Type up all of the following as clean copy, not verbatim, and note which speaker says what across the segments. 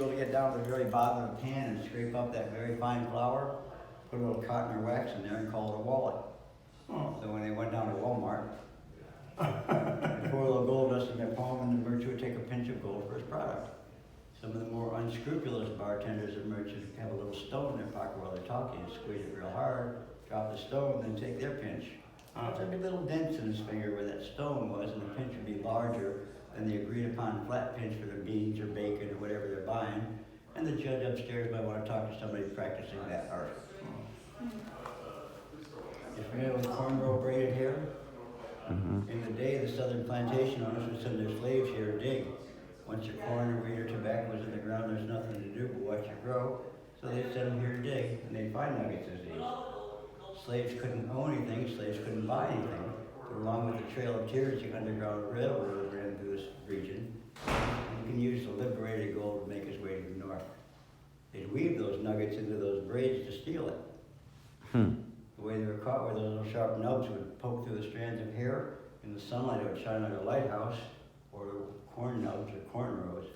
Speaker 1: You'll get down to the very bottom of the pan and scrape up that very fine flour, put a little cotton or wax in there and call it a wallet. So when they went down to Walmart, they pour a little gold dust in their palm and the merchant would take a pinch of gold for his product. Some of the more unscrupulous bartenders or merchants have a little stone in their pocket while they're talking and squeeze it real hard, drop the stone, then take their pinch. There'd be little dents in his finger where that stone was, and the pinch would be larger than the agreed upon flat pinch for the beans or bacon or whatever they're buying. And the judge upstairs might want to talk to somebody practicing that art. You familiar with cornrow braided hair? In the day, the southern plantation owners would send their slaves here to dig. Once your corn or wheat or tobacco was in the ground, there's nothing to do but watch it grow. So they'd send them here to dig, and they'd find nuggets as these. Slaves couldn't own anything, slaves couldn't buy anything. But along with the Trail of Tears, the Underground Railroad ran through this region. You can use the liberated gold to make its way to the north. They'd weave those nuggets into those braids to steal it. The way they were caught were those little sharp nubs would poke through the strands of hair. In the sunlight, it would shine like a lighthouse, or corn nubs or cornrows.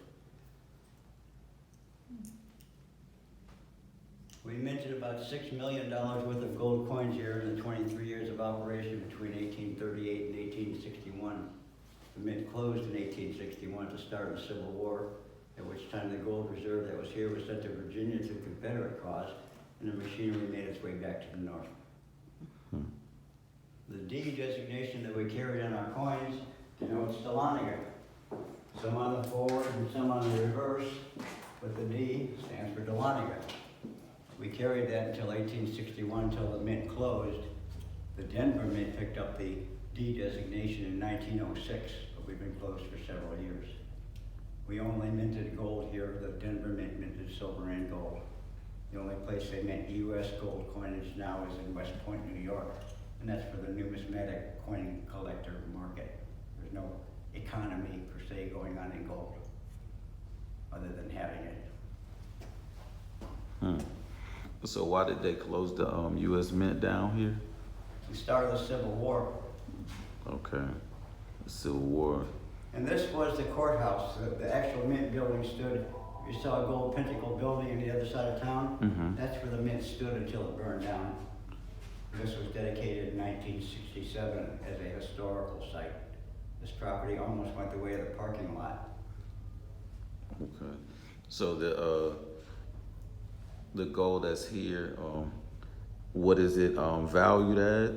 Speaker 1: We minted about $6 million worth of gold coins here in the 23 years of operation between 1838 and 1861. The mint closed in 1861 to start the Civil War, at which time the gold reserve that was here was sent to Virginia to the Confederate cause, and the machinery made its way back to the north. The D designation that we carried on our coins denotes Tahlonega. Some on the forward and some on the reverse, but the D stands for Tahlonega. We carried that until 1861, until the mint closed. The Denver Mint picked up the D designation in 1906, but we've been closed for several years. We only minted gold here. The Denver Mint minted silver and gold. The only place they mint U.S. gold coinage now is in West Point, New York, and that's for the numismatic coin collector market. There's no economy per se going on in gold, other than having it.
Speaker 2: So why did they close the U.S. Mint down here?
Speaker 1: The start of the Civil War.
Speaker 2: Okay, the Civil War.
Speaker 1: And this was the courthouse. The actual mint building stood. You saw a gold pentacle building on the other side of town. That's where the mint stood until it burned down. This was dedicated in 1967 as a historical site. This property almost went the way of the parking lot.
Speaker 2: Okay, so the gold that's here, what is it valued at?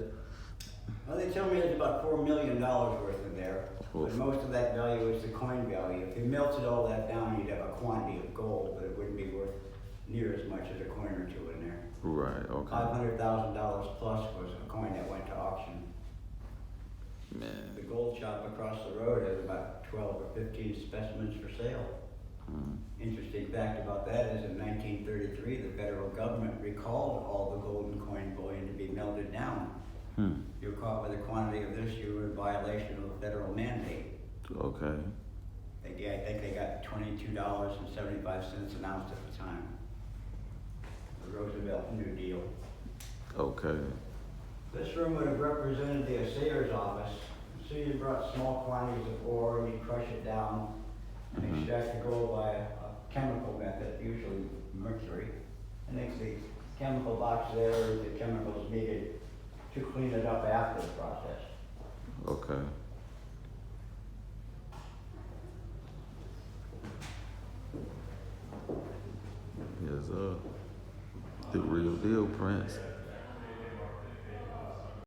Speaker 1: Well, they tell me there's about $4 million worth in there, but most of that value is the coin value. If you melted all that down, you'd have a quantity of gold, but it wouldn't be worth near as much as a coin or two in there.
Speaker 2: Right, okay.
Speaker 1: $500,000 plus was a coin that went to auction.
Speaker 2: Man.
Speaker 1: The gold shop across the road has about 12 or 15 specimens for sale. Interesting fact about that is in 1933, the federal government recalled all the golden coin bullion to be melted down. You're caught with a quantity of this, you were in violation of a federal mandate.
Speaker 2: Okay.
Speaker 1: I think they got $22.75 an ounce at the time. The Roosevelt New Deal.
Speaker 2: Okay.
Speaker 1: This room would have represented the Assayers office. So you brought small quantities of ore, you crush it down, and extract the gold by a chemical method, usually mercury. And the chemical box there is the chemicals needed to clean it up after the process.
Speaker 2: Okay. Yes, the real deal, Prince.